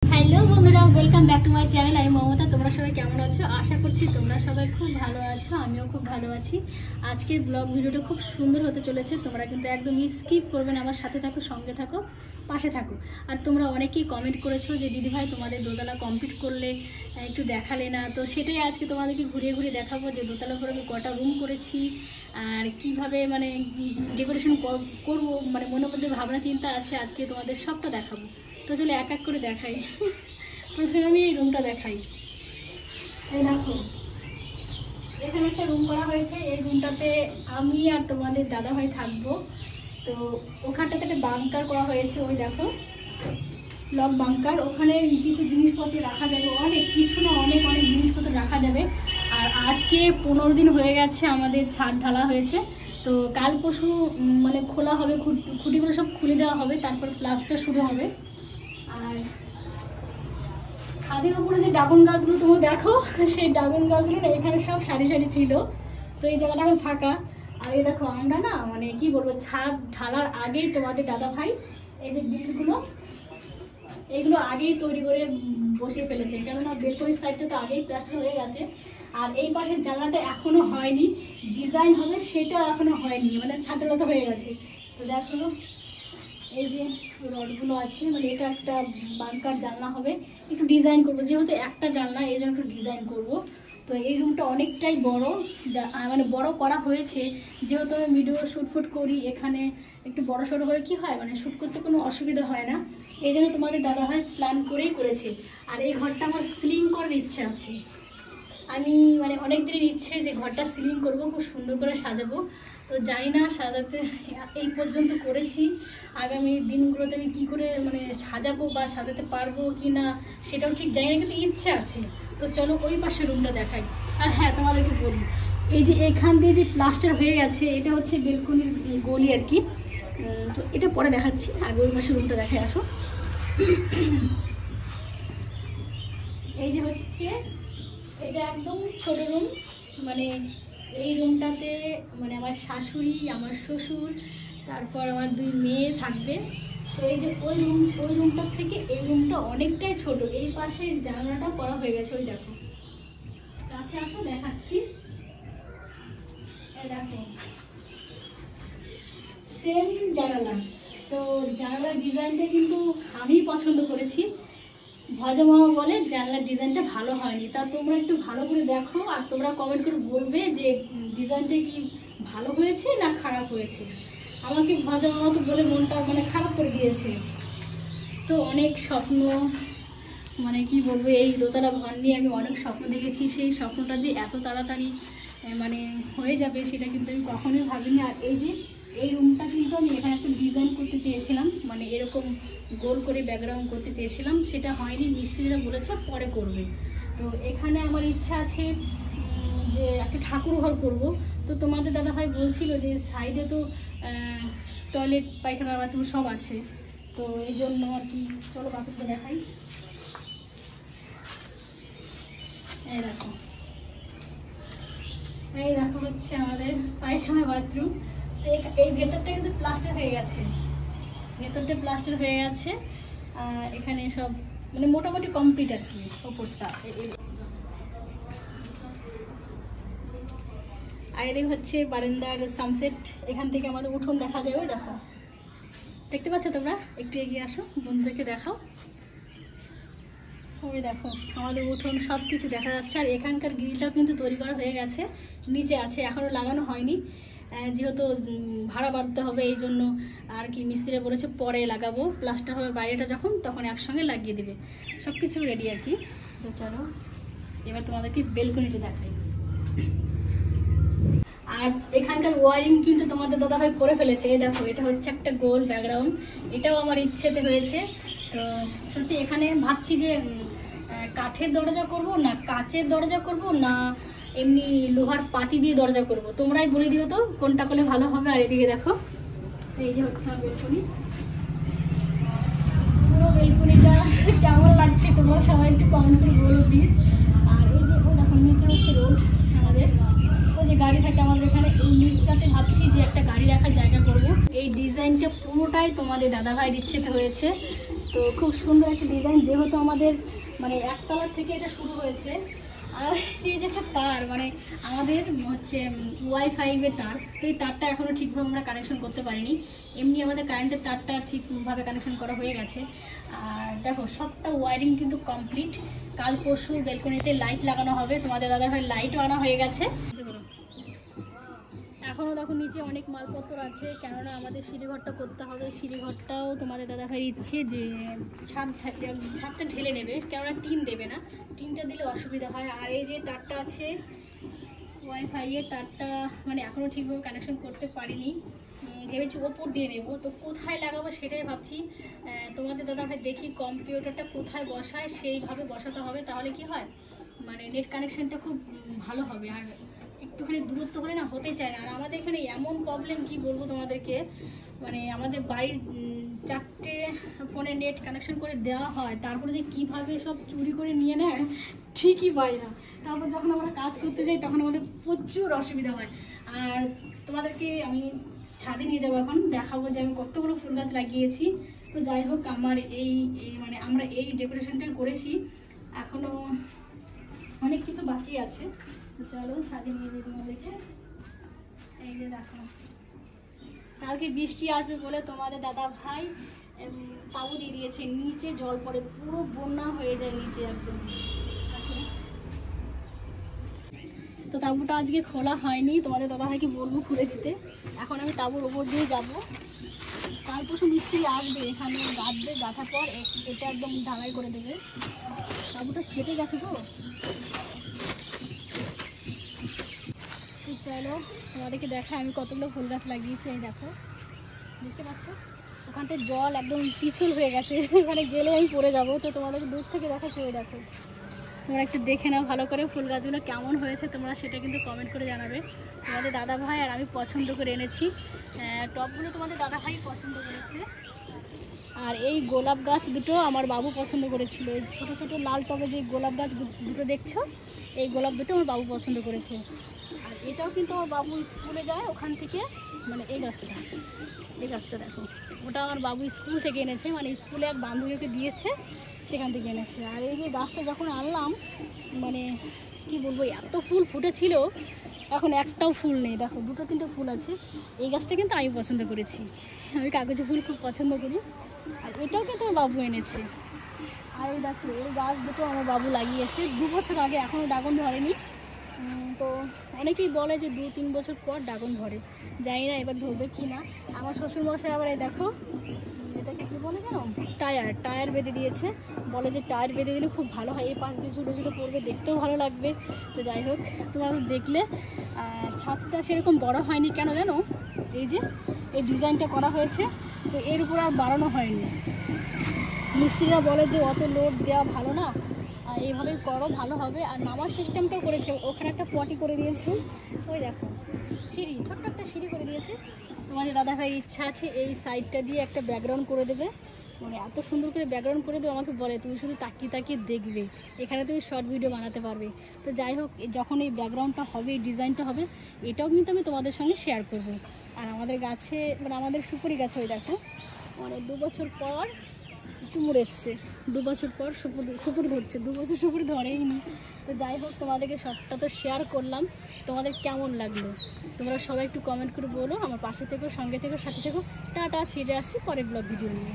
Hello বন্ধুরা, welcome back to my channel. আমি মমতা। তোমরা সবাই কেমন আছো? আশা করছি তোমরা সবাই খুব ভালো আছো, আমিও খুব ভালো আছি। আজকের ব্লগ ভিডিওটা খুব সুন্দর হতে চলেছে। তোমরা কিন্তু একদমই স্কিপ করবে না, আমার সাথে থাকো, সঙ্গে থাকো, পাশে থাকো। আর তোমরা অনেকেই কমেন্ট করেছো যে দিদিভাই তোমাদের দোতলা কমপ্লিট করলে একটু দেখালে না, তো সেটাই আজকে তোমাদেরকে ঘুরিয়ে ঘুরিয়ে দেখাবো যে দোতলা করে আমি কটা রুম করেছি আর কিভাবে মানে ডেকোরেশন করবো, মানে মনের মধ্যে ভাবনা চিন্তা আছে। আজকে তোমাদের সবটা দেখাবো। তো চলো এক এক করে দেখাই। প্রথমে আমি এই রুমটা দেখাই। এই দেখো, এখানে একটা রুম করা হয়েছে। এই রুমটাতে আমি আর তোমাদের দাদাভাই থাকবো। তো ওখানটাতে একটা বাংকার করা হয়েছে, ওই দেখো লক বাংকার। ওখানে কিছু জিনিসপত্র রাখা যাবে, অনেক কিছু না, অনেক অনেক জিনিসপত্র রাখা যাবে। আর আজকে 15 দিন হয়ে গেছে আমাদের ছাদ ঢালা হয়েছে। তো কাল পরশু মানে খোলা হবে, খুঁটিগুলো সব খুলে দেওয়া হবে, তারপর প্লাস্টার শুরু হবে। আর ছাদের উপরে যে ড্রাগন গাছগুলো তোমরা দেখো, সেই ড্রাগন গাছগুলো না এখানে সব সারি সারি ছিল। তো এই জায়গাটা এখন ফাঁকা। আর এই দেখো, আমরা না মানে কি বলবো, ছাদ ঢালার আগেই তোমাদের দাদা ভাই এই যে বিলগুলো এইগুলো আগেই তৈরি করে বসিয়ে ফেলেছে, কেননা বেলকনির সাইডটা তো আগেই প্লাস্টার হয়ে গেছে। আর এই পাশের জানলাটা এখনো হয়নি, ডিজাইন হবে সেটাও এখনো হয়নি, মানে ছাদটা হয়ে গেছে। তো দেখো এই যে রডগুলো আছে, মানে এটা একটা বাংকার জানলা হবে, একটু ডিজাইন করবো, যেহেতু একটা জানলা এই জন্য একটু ডিজাইন করবো। তো এই রুমটা অনেকটাই বড়, যা মানে বড় করা হয়েছে, যেহেতু আমি ভিডিও শ্যুট করি এখানে, একটু বড় সড়ো করে কি হয়, মানে শ্যুট করতে কোনো অসুবিধা হয় না, এই জন্য তোমাদের দাদাভাই প্ল্যান করেই করেছে। আর এই ঘরটা আমার সিলিং করার ইচ্ছে আছে। আমি মানে অনেক দিনের ইচ্ছে যে ঘরটা সিলিং করব, খুব সুন্দর করে সাজাবো। তো জানি না সাজাতে এই পর্যন্ত করেছি, আগামী দিনগুলোতে আমি কি করে মানে সাজাবো বা সাজাতে পারবো কি না সেটাও ঠিক জানি না, কিন্তু ইচ্ছে আছে। তো চলো ওই পাশে রুমটা দেখাই। আর হ্যাঁ, তোমাদেরকে বলি, এই যে এখান দিয়ে যে প্লাস্টার হয়ে গেছে, এটা হচ্ছে বেলকনির গলি আর কি। তো এটা পরে দেখাচ্ছি, আগে ওই পাশে রুমটা দেখাই আসো। এই যে হচ্ছে এটা একদম ছোট রুম, মানে এই রুমটাতে মানে আমার শাশুড়ি, আমার শ্বশুর, তারপর আমার 2 মেয়ে থাকবে। তো এই যে ওই রুমটার থেকে এই রুমটা অনেকটাই ছোট। এই পাশে জানালাটা করা হয়ে গেছে, ওই দেখো, কাছে আসো দেখাচ্ছি। এই দেখো সেম জানালা। তো জানালার ডিজাইনটা কিন্তু আমি পছন্দ করেছি। ভজা মামা বলে জানলার ডিজাইনটা ভালো হয়নি, তা তোমরা একটু ভালো করে দেখো আর তোমরা কমেন্ট করে বলবে যে ডিজাইনটা কি ভালো হয়েছে না খারাপ হয়েছে। আমাকে ভজা মামা তো বলে মনটা মানে খারাপ করে দিয়েছে। তো অনেক স্বপ্ন, মানে কি বলবো, এই দোতলা ঘর নিয়ে আমি অনেক স্বপ্ন দেখেছি। সেই স্বপ্নটা যে এত তাড়াতাড়ি মানে হয়ে যাবে সেটা কিন্তু আমি কখনোই ভাবিনি। আর এই যে এই রুমটা কিন্তু আমি এখানে একটা ডিজাইন করতে চেয়েছিলাম, মানে এরকম গোল করে ব্যাকগ্রাউন্ড করতে চেয়েছিলাম, সেটা হয়নি। মিস্ত্রিরা বলেছে পরে করবে। তো এখানে আমার ইচ্ছা আছে যে একটা ঠাকুর ঘর করব। তো তোমাদের দাদাভাই বলছিল যে সাইডে তো টয়লেট, পায়খানা, বাথরুম সব আছে, তো এই জন্য আর কি। চলো বাকিটা দেখাই। এই দেখো হচ্ছে আমাদের পায়খানা, বাথরুম। তো এই ভেতরটা কিন্তু প্লাস্টার হয়ে গেছে, ভেতরটা প্লাস্টার হয়ে গেছে। এখানে সব মানে মোটামুটি কমপ্লিট আর কি, ওপরটা। আর এদিকে হচ্ছে বারান্দার সানসেট, এখান থেকে আমাদের উঠোন দেখা যায়, ওই দেখো, দেখতে পাচ্ছ তোমরা? একটু এগিয়ে আসো, বন্ধুদেরকে দেখাও। ওই দেখো আমাদের উঠোন, সব কিছু দেখা যাচ্ছে। আর এখানকার গ্রিলটাও কিন্তু তৈরি করা হয়ে গেছে, নিচে আছে, এখনও লাগানো হয়নি, যেহেতু ভাড়া বাঁধতে হবে এই জন্য আর কি। মিস্ত্রিরা বলেছে পরে লাগাবো, প্লাস্টার হবে বাইরেটা যখন, তখন একসঙ্গে লাগিয়ে দেবে। সব কিছু রেডি আর কি। তো চলো এবার তোমাদেরকে বেলকনিটা দেখাই। আর এখানকার ওয়ারিং কিন্তু তোমাদের দাদাভাই করে ফেলেছে। এই দেখো, এটা হচ্ছে একটা গোল ব্যাকগ্রাউন্ড, এটাও আমার ইচ্ছেতে হয়েছে। তো সত্যি এখানে ভাবছি যে কাঠের দরজা করব না কাচের দরজা করব না এমনি লোহার পাতি দিয়ে দরজা করব, তোমরাই বলে দিও তো কোনটা করলে ভালো হবে। আর এদিকে দেখো, এই যে হচ্ছে আমার বেলকনি। পুরো বেলকনিটা কেমন লাগছে তোমরা সবাই একটু কমেন্ট করে বলো প্লিজ। আর এই যে ওই দেখো নিচে হচ্ছে রোড আমাদের, ওই যে গাড়ি থাকে আমাদের এখানে। এই নিচটাতে ভাবছি যে একটা গাড়ি রাখার জায়গা করব। এই ডিজাইনটা পুরোটাই তোমাদের দাদাভাইয়ের ইচ্ছেতে হয়েছে। তো খুব সুন্দর একটা ডিজাইন, যেহেতু আমাদের মানে একতলার থেকে এটা শুরু হয়েছে। আর এই যে একটা তার, মানে আমাদের হচ্ছে ওয়াইফাইয়ের তার, তো এই তারটা এখনও ঠিকভাবে আমরা কানেকশন করতে পারিনি। এমনি আমাদের কারেন্টের তারটা ঠিকভাবে কানেকশন করা হয়ে গেছে। আর দেখো সবটা ওয়ারিং কিন্তু কমপ্লিট। কাল পরশু বেলকনিতে লাইট লাগানো হবে, তোমাদের দাদাভাই লাইটও আনা হয়ে গেছে। এখনও দেখো নিচে অনেক মালপত্র আছে, কেননা আমাদের সিঁড়িঘরটা করতে হবে। সিঁড়িঘরটাও তোমাদের দাদাভাইয়ের ইচ্ছে যে ছাদটা ঢেলে নেবে, কেননা টিন দেবে না, টিনটা দিলে অসুবিধা হয়। আর এই যে তারটা আছে ওয়াইফাইয়ের তারটা, মানে এখনও ঠিকভাবে কানেকশন করতে পারিনি, ভেবেছি ওপর দিয়ে নেবো। তো কোথায় লাগাবো সেটাই ভাবছি। তোমাদের দাদাভাই দেখি কম্পিউটারটা কোথায় বসায় সেইভাবে বসাতে হবে, তাহলে কি হয় মানে নেট কানেকশনটা খুব ভালো হবে। আর একটুখানি দূরত্ব হলে না হতে চায় না। আর আমাদের এখানে এমন প্রবলেম কি বলবো তোমাদেরকে, মানে আমাদের বাড়ির 4টে ফোনে নেট কানেকশন করে দেওয়া হয়, তারপরে যে কীভাবে সব চুরি করে নিয়ে নেয় ঠিকই পাই না। তারপর যখন আমরা কাজ করতে যাই তখন আমাদের প্রচুর অসুবিধা হয়। আর তোমাদেরকে আমি ছাদে নিয়ে যাবো, এখন দেখাবো যে আমি কতগুলো ফুল গাছ লাগিয়েছি। তো যাই হোক, আমার এই মানে আমরা এই ডেকোরেশনটা করেছি, এখনও অনেক কিছু বাকি আছে। তো চলো ছাদে নিয়ে যাই তোমাদেরকে। এই যে দেখো, কালকে বৃষ্টি আসবে বলে তোমাদের দাদা ভাই তাবু দিয়ে দিয়েছে, নিচে জল পড়ে, পুরো বন্যা হয়ে যায় নিচে একদম। তো তাবুটা আজকে খোলা হয়নি, তোমাদের দাদা ভাইকে বলবো খুলে দিতে। এখন আমি তাবুর ওপর দিয়ে যাবো। কাল পরশু মিস্ত্রি আসবে, এখানে গাঁথবে, গাঁথার পর এটা একদম ঢালাই করে দেবে। তাবুটা ফেটে গেছে গো। চলো তোমাদেরকে দেখা আমি কতগুলো ফুল গাছ লাগিয়েছি। এই দেখো, দেখতে পাচ্ছ ওখানটায় জল একদম পিছল হয়ে গেছে, ওখানে গেলে আমি পড়ে যাবো। তো তোমাদেরকে দূর থেকে দেখাচ্ছি। ওই দেখো, তোমরা একটু দেখে নাও ভালো করে ফুল গাছগুলো কেমন হয়েছে, তোমরা সেটা কিন্তু কমেন্ট করে জানাবে। তোমাদের দাদা ভাই আর আমি পছন্দ করে এনেছি, টবগুলো তোমাদের দাদা ভাই পছন্দ করেছে। আর এই গোলাপ গাছ দুটো আমার বাবু পছন্দ করেছিল। এই ছোটো ছোটো লাল টবে যে গোলাপ গাছ দুটো দেখছো, এই গোলাপ দুটো আমার বাবু পছন্দ করেছে। আর এটাও কিন্তু আমার বাবু স্কুলে যায় ওখান থেকে, মানে এই গাছটা দেখো, ওটা আমার বাবু স্কুল থেকে এনেছে, মানে স্কুলে এক বান্ধবীকে দিয়েছে, সেখান থেকে এনেছে। আর এই যে গাছটা যখন আনলাম, মানে কি বলবো, এত ফুল ফুটেছিল, এখন একটাও ফুল নেই। দেখো 2-3টে ফুল আছে। এই গাছটা কিন্তু আমি পছন্দ করেছি, আমি কাগজি ফুল খুব পছন্দ করি। আর এটাও কিন্তু আমার বাবু এনেছে। আর ওই দেখো, এই গাছ দুটো আমার বাবু লাগিয়েছে 2 বছর আগে, এখনও ড্রাগন ধরেনি। তো অনেকেই বলে যে 2-3 বছর পর ড্রাগন ধরে, জানি না এবার ধরবে কি না। আমার শ্বশুরমশাই আবার এই দেখো, এটাকে কী বলে জানো, টায়ার বেঁধে দিয়েছে, বলে যে টায়ার বেঁধে দিলে খুব ভালো হয়, এই পাশ দিয়ে ছোটো ছোটো পড়বে, দেখতেও ভালো লাগবে। তো যাই হোক, তোমরা দেখলে ছাদটা সেরকম বড় হয়নি, কেন জানো, এই যে এই ডিজাইনটা করা হয়েছে, তো এর উপর আর বাড়ানো হয়নি। মিস্ত্রিরা বলে যে অত লোড দেওয়া ভালো না, এইভাবেই করো ভালো হবে। আর নামার সিস্টেমটাও করেছে, ওখানে একটা পটি করে দিয়েছি। ওই দেখো সিঁড়ি, ছোট্ট একটা সিঁড়ি করে দিয়েছে। তোমাদের দাদাভাই ইচ্ছা আছে এই সাইডটা দিয়ে একটা ব্যাকগ্রাউন্ড করে দেবে, মানে এত সুন্দর করে ব্যাকগ্রাউন্ড করে দেবে, আমাকে বলে তুমি শুধু তাকিয়ে তাকিয়ে দেখবে, এখানে তুমি শর্ট ভিডিও বানাতে পারবে। তো যাই হোক, যখন এই ব্যাকগ্রাউন্ডটা হবে, এই ডিজাইনটা হবে, এটাও কিন্তু আমি তোমাদের সঙ্গে শেয়ার করব। আর আমাদের গাছে, মানে আমাদের সুপুরি গাছে ওই দেখো, মানে 2 বছর পর কুমড় এসছে, 2 বছর পর সুপুরি ধরছে, 2 বছর সুপুরি ধরেই নি। তো যাই হোক, তোমাদেরকে সবটা তো শেয়ার করলাম, তোমাদের কেমন লাগলো তোমরা সবাই একটু কমেন্ট করে বলো। আমার পাশে থেকো, সঙ্গে থেকো, সাথে থেকো। টাটা, ফিরে আসছি পরের ব্লগ ভিডিও নিয়ে।